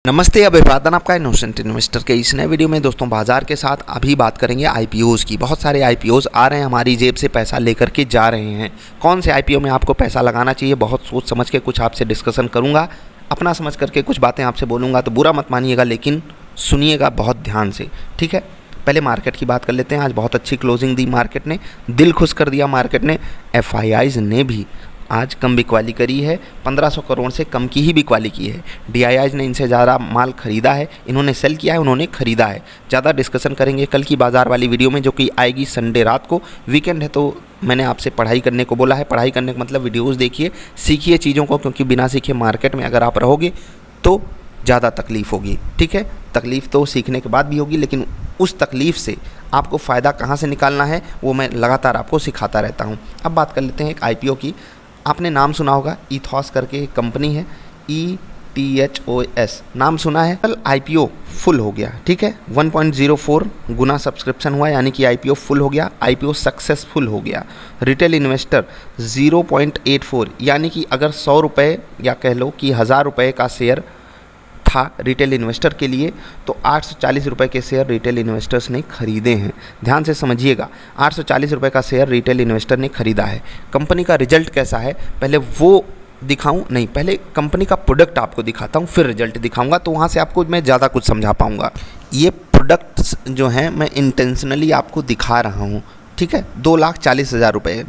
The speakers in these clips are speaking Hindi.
नमस्ते, अभिवादन आपका इनोसेंट इन्वेस्टर के इस नए वीडियो में। दोस्तों, बाजार के साथ अभी बात करेंगे आईपीओज़ की। बहुत सारे आईपीओज़ आ रहे हैं, हमारी जेब से पैसा लेकर के जा रहे हैं। कौन से आईपीओ में आपको पैसा लगाना चाहिए, बहुत सोच समझ के कुछ आपसे डिस्कशन करूंगा। अपना समझ करके कुछ बातें आपसे बोलूँगा, तो बुरा मत मानिएगा, लेकिन सुनिएगा बहुत ध्यान से, ठीक है। पहले मार्केट की बात कर लेते हैं। आज बहुत अच्छी क्लोजिंग दी मार्केट ने, दिल खुश कर दिया मार्केट ने। एफआईआईज़ ने भी आज कम बिकवाली करी है, 1500 करोड़ से कम की ही बिकवाली की है। डीआईआईज ने इनसे ज़्यादा माल खरीदा है, इन्होंने सेल किया है, उन्होंने खरीदा है। ज़्यादा डिस्कशन करेंगे कल की बाज़ार वाली वीडियो में, जो कि आएगी संडे रात को। वीकेंड है तो मैंने आपसे पढ़ाई करने को बोला है। पढ़ाई करने का मतलब वीडियोज़ देखिए, सीखिए चीज़ों को, क्योंकि बिना सीखे मार्केट में अगर आप रहोगे तो ज़्यादा तकलीफ़ होगी, ठीक है। तकलीफ़ तो सीखने के बाद भी होगी, लेकिन उस तकलीफ़ से आपको फ़ायदा कहाँ से निकालना है वो मैं लगातार आपको सिखाता रहता हूँ। अब बात कर लेते हैं एक आईपीओ की। आपने नाम सुना होगा, ईथॉस करके एक कंपनी है, ETHOS नाम सुना है। कल आईपीओ फुल हो गया, ठीक है। 1.04 गुना सब्सक्रिप्शन हुआ, यानी कि आईपीओ फुल हो गया, आईपीओ सक्सेसफुल हो गया। रिटेल इन्वेस्टर 0.84, यानी कि अगर 100 रुपये या कह लो कि 1000 रुपये का शेयर था रिटेल इन्वेस्टर के लिए, तो 840 रुपये के शेयर रिटेल इन्वेस्टर्स ने खरीदे हैं। ध्यान से समझिएगा, 840 रुपये का शेयर रिटेल इन्वेस्टर ने खरीदा है। कंपनी का रिजल्ट कैसा है पहले वो दिखाऊं? नहीं, पहले कंपनी का प्रोडक्ट आपको दिखाता हूं, फिर रिजल्ट दिखाऊंगा, तो वहां से आपको मैं ज़्यादा कुछ समझा पाऊंगा। ये प्रोडक्ट्स जो हैं मैं इंटेंशनली आपको दिखा रहा हूँ, ठीक है। 2,40,000 रुपये।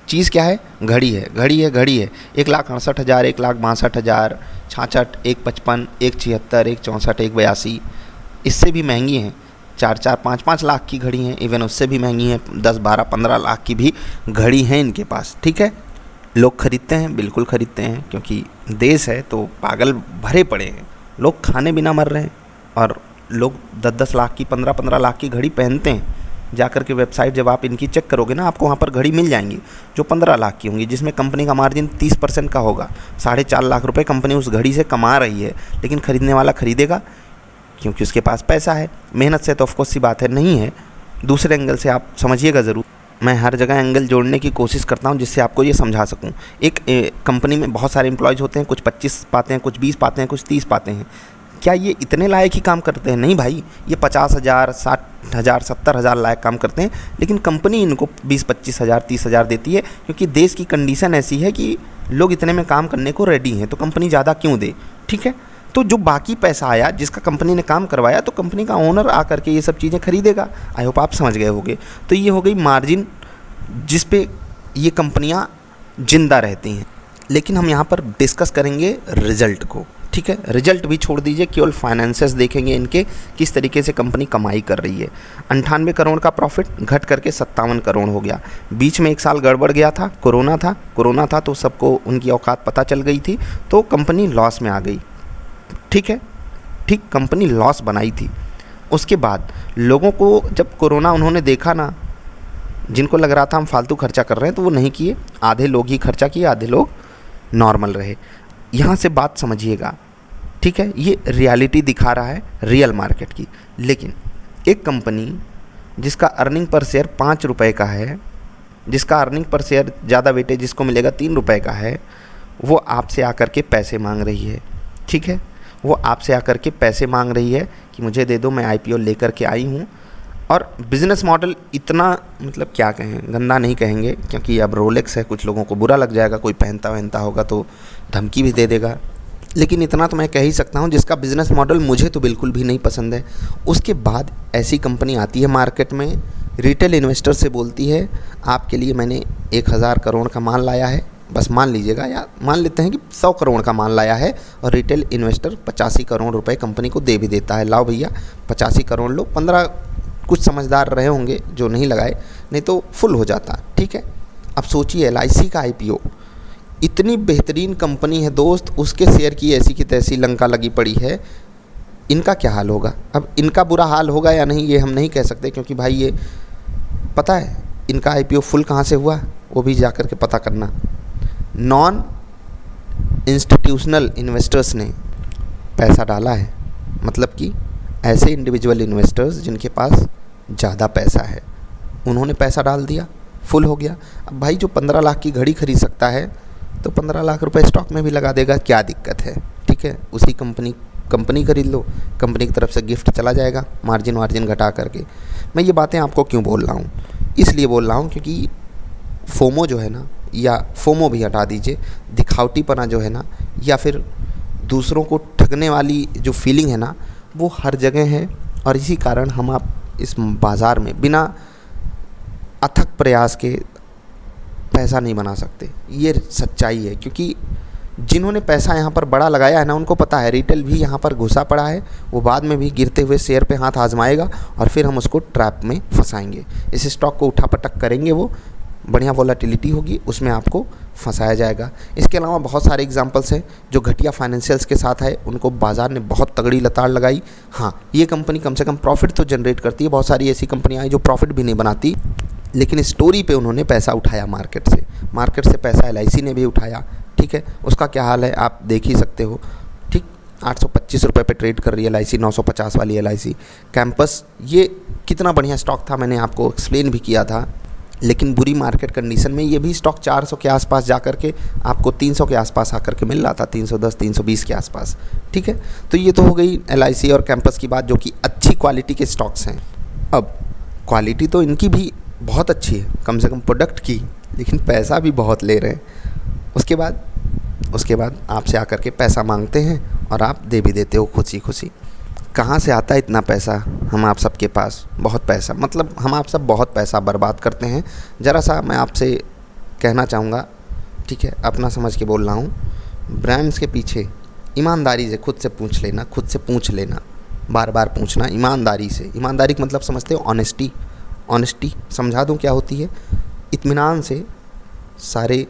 चीज़ क्या है? घड़ी है, घड़ी है, घड़ी है। 1,68,000, 1,62,000, 66, 1,55, 1,76, 1,64, 1,82। इससे भी महंगी हैं, 4-4, 5-5 लाख की घड़ी हैं, इवन उससे भी महंगी हैं, 10, 12, 15 लाख की भी घड़ी हैं इनके पास, ठीक है। लोग खरीदते हैं, बिल्कुल खरीदते हैं, क्योंकि देश है तो पागल भरे पड़े हैं। लोग खाने बिना मर रहे हैं, और लोग 10-10 लाख की, 15-15 लाख की घड़ी पहनते हैं। जाकर के वेबसाइट जब आप इनकी चेक करोगे ना, आपको वहाँ पर घड़ी मिल जाएंगी जो 15 लाख की होंगी, जिसमें कंपनी का मार्जिन 30% का होगा। 4.5 लाख रुपए कंपनी उस घड़ी से कमा रही है, लेकिन ख़रीदने वाला खरीदेगा क्योंकि उसके पास पैसा है। मेहनत से तो ऑफकोर्स सी बात है नहीं है। दूसरे एंगल से आप समझिएगा ज़रूर। मैं हर जगह एंगल जोड़ने की कोशिश करता हूँ, जिससे आपको ये समझा सकूँ। एक कंपनी में बहुत सारे एम्प्लॉयज़ होते हैं, कुछ 25 पाते हैं, कुछ 20 पाते हैं, कुछ 30 पाते हैं। क्या ये इतने लायक ही काम करते हैं? नहीं भाई, ये 50,000, 60,000, 70,000 लायक काम करते हैं, लेकिन कंपनी इनको 20-25,000, 30,000 देती है, क्योंकि देश की कंडीशन ऐसी है कि लोग इतने में काम करने को रेडी हैं, तो कंपनी ज़्यादा क्यों दे, ठीक है। तो जो बाकी पैसा आया, जिसका कंपनी ने काम करवाया, तो कंपनी का ओनर आकर के ये सब चीज़ें खरीदेगा। आई होप आप समझ गए होंगे। तो ये हो गई मार्जिन, जिस पे ये कंपनियाँ जिंदा रहती हैं। लेकिन हम यहाँ पर डिस्कस करेंगे रिजल्ट को, ठीक है। रिजल्ट भी छोड़ दीजिए, केवल फाइनेंसेस देखेंगे इनके, किस तरीके से कंपनी कमाई कर रही है। 98 करोड़ का प्रॉफिट घट करके 57 करोड़ हो गया। बीच में एक साल गड़बड़ गया था, कोरोना था तो सबको उनकी औकात पता चल गई थी, तो कंपनी लॉस में आ गई, ठीक है। ठीक, कंपनी लॉस बनाई थी। उसके बाद लोगों को जब कोरोना उन्होंने देखा ना, जिनको लग रहा था हम फालतू खर्चा कर रहे हैं, तो वो नहीं किए। आधे लोग ही खर्चा किए, आधे लोग नॉर्मल रहे। यहाँ से बात समझिएगा, ठीक है। ये रियलिटी दिखा रहा है रियल मार्केट की। लेकिन एक कंपनी जिसका अर्निंग पर शेयर 5 रुपये का है, जिसका अर्निंग पर शेयर ज़्यादा वेटेज जिसको मिलेगा 3 रुपये का है, वो आपसे आकर के पैसे मांग रही है, ठीक है। वो आपसे आकर के पैसे मांग रही है कि मुझे दे दो, मैं आईपीओ लेकर के आई हूँ। और बिज़नेस मॉडल इतना, मतलब क्या कहें, गंदा नहीं कहेंगे, क्योंकि अब रोलेक्स है, कुछ लोगों को बुरा लग जाएगा, कोई पहनता होगा तो धमकी भी दे देगा। लेकिन इतना तो मैं कह ही सकता हूँ, जिसका बिज़नेस मॉडल मुझे तो बिल्कुल भी नहीं पसंद है। उसके बाद ऐसी कंपनी आती है मार्केट में, रिटेल इन्वेस्टर से बोलती है आपके लिए मैंने 1000 करोड़ का माल लाया है, बस मान लीजिएगा, या मान लेते हैं कि 100 करोड़ का माल लाया है, और रिटेल इन्वेस्टर 85 करोड़ रुपए कंपनी को दे भी देता है। लाओ भैया 85 करोड़ लो। 15 कुछ समझदार रहे होंगे जो नहीं लगाए, नहीं तो फुल हो जाता, ठीक है। अब सोचिए, एलआईसी का आईपीओ, इतनी बेहतरीन कंपनी है दोस्त, उसके शेयर की ऐसी की तैसी लंका लगी पड़ी है। इनका क्या हाल होगा? अब इनका बुरा हाल होगा या नहीं, ये हम नहीं कह सकते, क्योंकि भाई ये पता है इनका आईपीओ फुल कहाँ से हुआ, वो भी जाकर के पता करना। नॉन इंस्टीट्यूशनल इन्वेस्टर्स ने पैसा डाला है, मतलब कि ऐसे इंडिविजुअल इन्वेस्टर्स जिनके पास ज़्यादा पैसा है, उन्होंने पैसा डाल दिया, फुल हो गया। अब भाई जो 15 लाख की घड़ी खरीद सकता है, तो 15 लाख रुपए स्टॉक में भी लगा देगा, क्या दिक्कत है, ठीक है। उसी कंपनी कंपनी खरीद लो, कंपनी की तरफ से गिफ्ट चला जाएगा मार्जिन घटा करके। मैं ये बातें आपको क्यों बोल रहा हूँ, इसलिए बोल रहा हूँ क्योंकि फोमो जो है ना, या फोमो भी हटा दीजिए, दिखावटीपना जो है ना, या फिर दूसरों को ठगने वाली जो फीलिंग है ना, वो हर जगह है। और इसी कारण हम आप इस बाज़ार में बिना अथक प्रयास के पैसा नहीं बना सकते, ये सच्चाई है। क्योंकि जिन्होंने पैसा यहाँ पर बड़ा लगाया है ना, उनको पता है रिटेल भी यहाँ पर घुसा पड़ा है, वो बाद में भी गिरते हुए शेयर पे हाथ आजमाएगा और फिर हम उसको ट्रैप में फंसाएंगे। इस स्टॉक को उठापटक करेंगे, वो बढ़िया वोलेटिलिटी होगी, उसमें आपको फंसाया जाएगा। इसके अलावा बहुत सारे एग्जांपल्स हैं जो घटिया फाइनेंशियल्स के साथ है, उनको बाज़ार ने बहुत तगड़ी लताड़ लगाई। हाँ, ये कंपनी कम से कम प्रॉफिट तो जनरेट करती है, बहुत सारी ऐसी कंपनियाँ हैं जो प्रॉफिट भी नहीं बनाती, लेकिन स्टोरी पे उन्होंने पैसा उठाया मार्केट से पैसा LIC ने भी उठाया। ठीक है, उसका क्या हाल है आप देख ही सकते हो। ठीक, 825 रुपये पे ट्रेड कर रही है LIC, 950 वाली LIC। कैंपस ये कितना बढ़िया स्टॉक था, मैंने आपको एक्सप्लेन भी किया था, लेकिन बुरी मार्केट कंडीशन में ये भी स्टॉक 400 के आसपास जा कर के आपको 300 के आसपास आकर के मिल रहा था, 310 320 के आसपास। ठीक है, तो ये तो हो गई LIC और कैंपस की बात, जो कि अच्छी क्वालिटी के स्टॉक्स हैं। अब क्वालिटी तो इनकी भी बहुत अच्छी है, कम से कम प्रोडक्ट की, लेकिन पैसा भी बहुत ले रहे हैं। उसके बाद आपसे आकर के पैसा मांगते हैं और आप दे भी देते हो खुशी खुशी। कहाँ से आता है इतना पैसा हम आप सबके पास? बहुत पैसा, मतलब हम आप सब बहुत पैसा बर्बाद करते हैं। ज़रा सा मैं आपसे कहना चाहूँगा, ठीक है, अपना समझ के बोल रहा हूँ, ब्रांड्स के पीछे ईमानदारी से खुद से पूछ लेना, बार बार पूछना ईमानदारी से। ईमानदारी का मतलब समझते हो? ऑनेस्टी समझा दूँ क्या होती है? इत्मीनान से सारे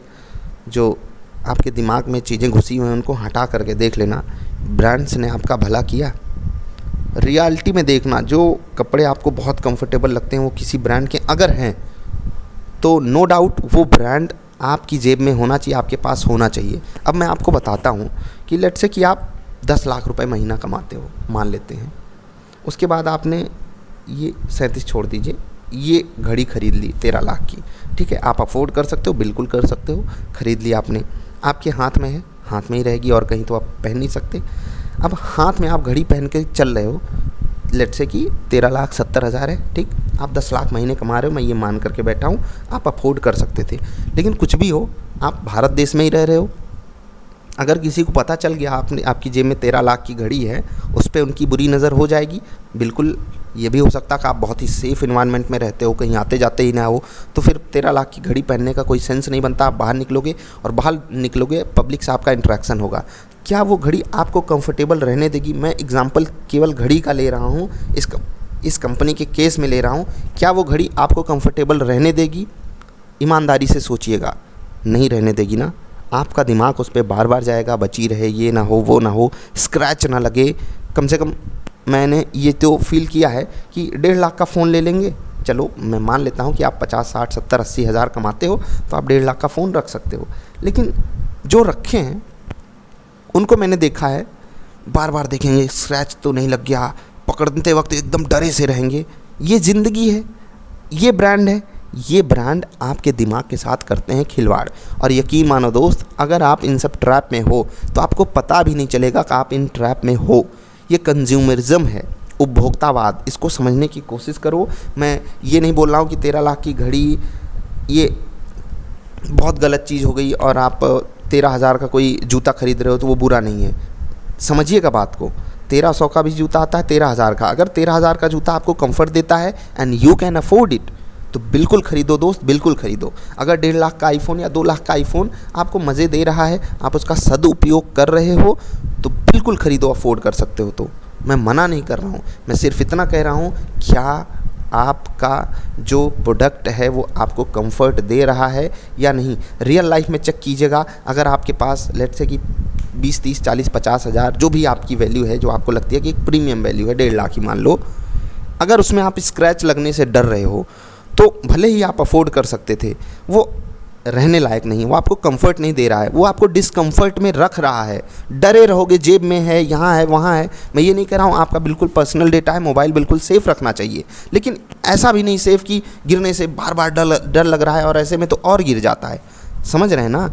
जो आपके दिमाग में चीज़ें घुसी हुई हैं उनको हटा करके देख लेना, ब्रांड्स ने आपका भला किया। रियलिटी में देखना, जो कपड़े आपको बहुत कंफर्टेबल लगते हैं वो किसी ब्रांड के अगर हैं, तो नो डाउट वो ब्रांड आपकी जेब में होना चाहिए, आपके पास होना चाहिए। अब मैं आपको बताता हूँ कि लेट्स से कि आप 10 लाख रुपए महीना कमाते हो, मान लेते हैं। उसके बाद आपने ये 37 छोड़ दीजिए, ये घड़ी खरीद ली 13 लाख की। ठीक है, आप अफोर्ड कर सकते हो, बिल्कुल कर सकते हो, खरीद ली आपने, आपके हाथ में है, हाथ में ही रहेगी और कहीं तो आप पहन नहीं सकते। अब हाथ में आप घड़ी पहन के चल रहे हो, लेट्स से कि 13,70,000 है। ठीक, आप 10 लाख महीने कमा रहे हो, मैं ये मान करके बैठा हूँ, आप अफोर्ड कर सकते थे। लेकिन कुछ भी हो, आप भारत देश में ही रह रहे हो, अगर किसी को पता चल गया आपकी जेब में 13 लाख की घड़ी है, उस पर उनकी बुरी नज़र हो जाएगी। बिल्कुल ये भी हो सकता है कि आप बहुत ही सेफ़ इन्वायरमेंट में रहते हो, कहीं आते जाते ही ना हो, तो फिर 13 लाख की घड़ी पहनने का कोई सेंस नहीं बनता। आप बाहर निकलोगे पब्लिक से आपका इंटरेक्शन होगा, क्या वो घड़ी आपको कंफर्टेबल रहने देगी? मैं एग्जांपल केवल घड़ी का ले रहा हूँ, इस कंपनी के केस में ले रहा हूँ। क्या वो घड़ी आपको कंफर्टेबल रहने देगी? ईमानदारी से सोचिएगा, नहीं रहने देगी ना। आपका दिमाग उस पर बार बार जाएगा, बची रहे, ये ना हो, वो ना हो, स्क्रैच ना लगे। कम से कम मैंने ये तो फील किया है कि 1.5 लाख का फ़ोन ले लेंगे, चलो मैं मान लेता हूँ कि आप 50, 60, 70, 80 हज़ार कमाते हो, तो आप 1.5 लाख का फ़ोन रख सकते हो। लेकिन जो रखे हैं उनको मैंने देखा है, बार बार देखेंगे स्क्रैच तो नहीं लग गया, पकड़ते वक्त एकदम डरे से रहेंगे। ये ज़िंदगी है, ये ब्रांड है, ये ब्रांड आपके दिमाग के साथ करते हैं खिलवाड़। और यकीन मानो दोस्त, अगर आप इन सब ट्रैप में हो तो आपको पता भी नहीं चलेगा कि आप इन ट्रैप में हो। ये कंज्यूमरिज्म है, उपभोक्तावाद, इसको समझने की कोशिश करो। मैं ये नहीं बोल रहा हूँ कि 13 लाख की घड़ी ये बहुत गलत चीज़ हो गई और आप 13,000 का कोई जूता खरीद रहे हो तो वो बुरा नहीं है। समझिएगा बात को, 1300 का भी जूता आता है, 13,000 का। अगर 13,000 का जूता आपको कंफर्ट देता है and you can afford it, तो बिल्कुल खरीदो दोस्त, बिल्कुल खरीदो। अगर 1.5 लाख का आईफोन या 2 लाख का आईफोन आपको मज़े दे रहा है, आप उसका सदुपयोग कर रहे हो, तो बिल्कुल खरीदो, अफोर्ड कर सकते हो। तो मैं मना नहीं कर रहा हूँ, मैं सिर्फ इतना कह रहा हूँ, क्या आपका जो प्रोडक्ट है वो आपको कंफर्ट दे रहा है या नहीं। रियल लाइफ में चेक कीजिएगा, अगर आपके पास लेट्स से कि 20, 30, 40, 50 हज़ार जो भी आपकी वैल्यू है, जो आपको लगती है कि एक प्रीमियम वैल्यू है, 1.5 लाख ही मान लो, अगर उसमें आप स्क्रैच लगने से डर रहे हो, तो भले ही आप अफोर्ड कर सकते थे, वो रहने लायक नहीं, वो आपको कंफर्ट नहीं दे रहा है, वो आपको डिस्कम्फर्ट में रख रहा है। डरे रहोगे, जेब में है, यहाँ है, वहाँ है। मैं ये नहीं कह रहा हूँ आपका बिल्कुल पर्सनल डेटा है, मोबाइल बिल्कुल सेफ़ रखना चाहिए, लेकिन ऐसा भी नहीं सेफ़ कि गिरने से बार बार डर लग रहा है और ऐसे में तो और गिर जाता है। समझ रहे हैं ना?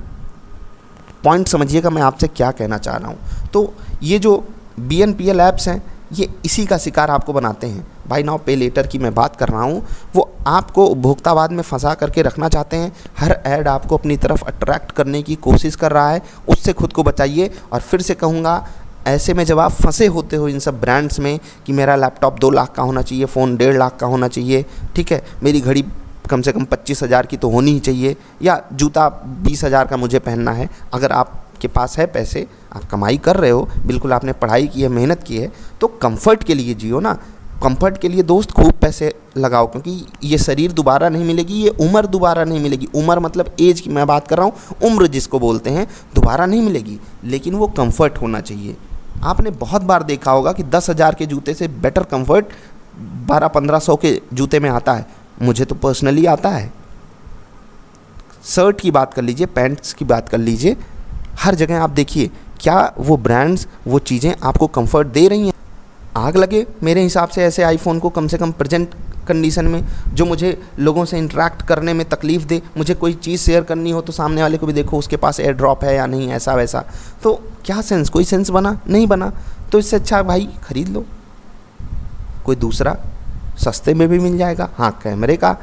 पॉइंट समझिएगा मैं आपसे क्या कहना चाह रहा हूँ। तो ये जो BNPL ऐप्स हैं, ये इसी का शिकार आपको बनाते हैं। बाय नाउ पे लेटर की मैं बात कर रहा हूँ, वो आपको उपभोक्तावाद में फंसा करके रखना चाहते हैं। हर ऐड आपको अपनी तरफ अट्रैक्ट करने की कोशिश कर रहा है, उससे खुद को बचाइए। और फिर से कहूँगा, ऐसे में जब आप फंसे होते हो इन सब ब्रांड्स में कि मेरा लैपटॉप 2 लाख का होना चाहिए, फ़ोन 1.5 लाख का होना चाहिए, ठीक है, मेरी घड़ी कम से कम 25,000 की तो होनी ही चाहिए, या जूता 20,000 का मुझे पहनना है। अगर आपके पास है पैसे, आप कमाई कर रहे हो, बिल्कुल आपने पढ़ाई की है, मेहनत की है, तो कंफर्ट के लिए जियो ना। कंफर्ट के लिए दोस्त खूब पैसे लगाओ, क्योंकि ये शरीर दोबारा नहीं मिलेगी, ये उम्र दोबारा नहीं मिलेगी। उम्र मतलब एज की मैं बात कर रहा हूँ, उम्र जिसको बोलते हैं, दोबारा नहीं मिलेगी, लेकिन वो कंफर्ट होना चाहिए। आपने बहुत बार देखा होगा कि 10,000 के जूते से बेटर कंफर्ट 1200-1500 के जूते में आता है। मुझे तो पर्सनली आता है। शर्ट की बात कर लीजिए, पैंट्स की बात कर लीजिए, हर जगह आप देखिए क्या वो ब्रांड्स, वो चीज़ें आपको कंफर्ट दे रही हैं। आग लगे मेरे हिसाब से ऐसे आईफोन को, कम से कम प्रेजेंट कंडीशन में, जो मुझे लोगों से इंटरेक्ट करने में तकलीफ़ दे। मुझे कोई चीज़ शेयर करनी हो तो सामने वाले को भी देखो उसके पास एयर ड्रॉप है या नहीं, ऐसा वैसा। तो क्या सेंस, कोई सेंस बना नहीं बना। तो इससे अच्छा भाई ख़रीद लो कोई दूसरा, सस्ते में भी मिल जाएगा। हाँ, कैमरे का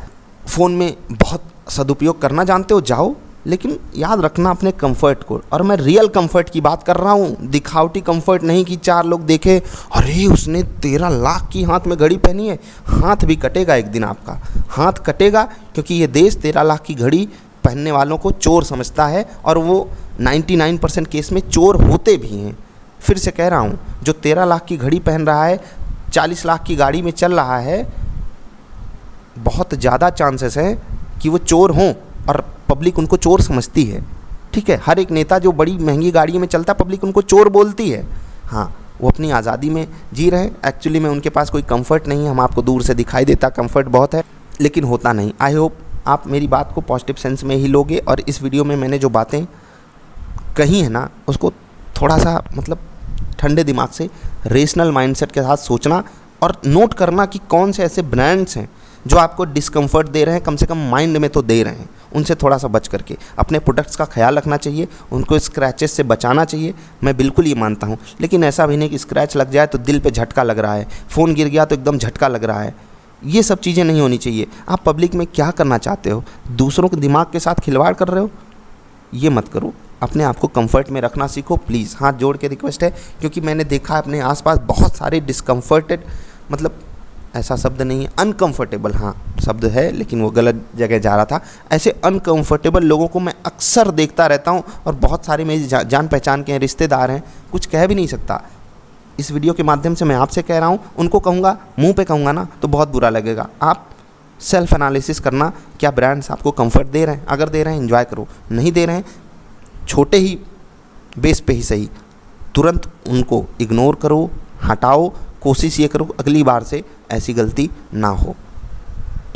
फ़ोन में बहुत सदुपयोग करना जानते हो, जाओ, लेकिन याद रखना अपने कंफर्ट को। और मैं रियल कंफर्ट की बात कर रहा हूँ, दिखावटी कंफर्ट नहीं कि 4 लोग देखे अरे उसने 13 लाख की हाथ में घड़ी पहनी है। हाथ भी कटेगा एक दिन, आपका हाथ कटेगा, क्योंकि ये देश 13 लाख की घड़ी पहनने वालों को चोर समझता है, और वो 99% केस में चोर होते भी हैं। फिर से कह रहा हूँ, जो 13 लाख की घड़ी पहन रहा है, 40 लाख की गाड़ी में चल रहा है, बहुत ज़्यादा चांसेस हैं कि वो चोर हों, और पब्लिक उनको चोर समझती है। ठीक है, हर एक नेता जो बड़ी महंगी गाड़ी में चलता, पब्लिक उनको चोर बोलती है। हाँ, वो अपनी आज़ादी में जी रहे हैं, एक्चुअली में उनके पास कोई कंफर्ट नहीं है। हम आपको दूर से दिखाई देता कंफर्ट बहुत है, लेकिन होता नहीं। आई होप आप मेरी बात को पॉजिटिव सेंस में ही लोगे, और इस वीडियो में मैंने जो बातें कही है ना, उसको थोड़ा सा मतलब ठंडे दिमाग से, रेशनल माइंडसेट के साथ सोचना और नोट करना कि कौन से ऐसे ब्रांड्स हैं जो आपको डिस्कम्फर्ट दे रहे हैं, कम से कम माइंड में तो दे रहे हैं। उनसे थोड़ा सा बच करके अपने प्रोडक्ट्स का ख्याल रखना चाहिए, उनको स्क्रैचेस से बचाना चाहिए। मैं बिल्कुल ये मानता हूँ, लेकिन ऐसा भी नहीं कि स्क्रैच लग जाए तो दिल पे झटका लग रहा है, फ़ोन गिर गया तो एकदम झटका लग रहा है। ये सब चीज़ें नहीं होनी चाहिए। आप पब्लिक में क्या करना चाहते हो, दूसरों के दिमाग के साथ खिलवाड़ कर रहे हो, ये मत करो। अपने आप को कंफर्ट में रखना सीखो प्लीज़। हाथ जोड़ के रिक्वेस्ट है, क्योंकि मैंने देखा अपने आसपास बहुत सारे डिस्कम्फर्टेड, मतलब ऐसा शब्द नहीं है, अनकंफर्टेबल, हाँ शब्द है लेकिन वो गलत जगह जा रहा था। ऐसे अनकंफर्टेबल लोगों को मैं अक्सर देखता रहता हूँ, और बहुत सारे मेरी जान पहचान के हैं, रिश्तेदार हैं, कुछ कह भी नहीं सकता। इस वीडियो के माध्यम से मैं आपसे कह रहा हूँ, उनको कहूँगा, मुँह पे कहूँगा ना तो बहुत बुरा लगेगा। आप सेल्फ एनालिसिस करना, क्या ब्रांड्स आपको कंफर्ट दे रहे हैं। अगर दे रहे हैं एंजॉय करो, नहीं दे रहे हैं छोटे ही बेस पे ही सही, तुरंत उनको इग्नोर करो, हटाओ। कोशिश ये करो अगली बार से ऐसी गलती ना हो।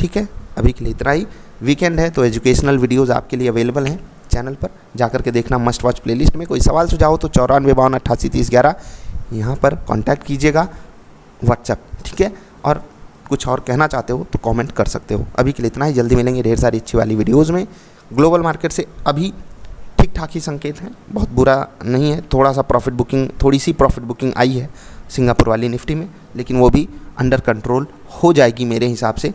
ठीक है, अभी के लिए इतना ही। वीकेंड है तो एजुकेशनल वीडियोज़ आपके लिए अवेलेबल हैं चैनल पर, जाकर के देखना मस्ट वॉच प्लेलिस्ट में। कोई सवाल सुझाव तो 9452883011 यहाँ पर कांटेक्ट कीजिएगा, व्हाट्सएप। ठीक है, और कुछ और कहना चाहते हो तो कमेंट कर सकते हो। अभी के लिए इतना ही, जल्दी मिलेंगे ढेर सारी अच्छी वाली वीडियोज़ में। ग्लोबल मार्केट से अभी ठीक ठाक ही संकेत हैं, बहुत बुरा नहीं है। थोड़ी सी प्रॉफिट बुकिंग आई है सिंगापुर वाली निफ्टी में, लेकिन वो भी अंडर कंट्रोल हो जाएगी मेरे हिसाब से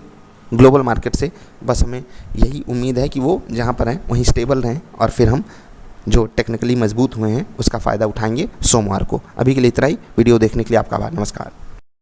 ग्लोबल मार्केट से। बस हमें यही उम्मीद है कि वो जहाँ पर हैं वहीं स्टेबल रहें, और फिर हम जो टेक्निकली मजबूत हुए हैं उसका फ़ायदा उठाएंगे सोमवार को। अभी के लिए इतना ही। वीडियो देखने के लिए आपका आभार, नमस्कार।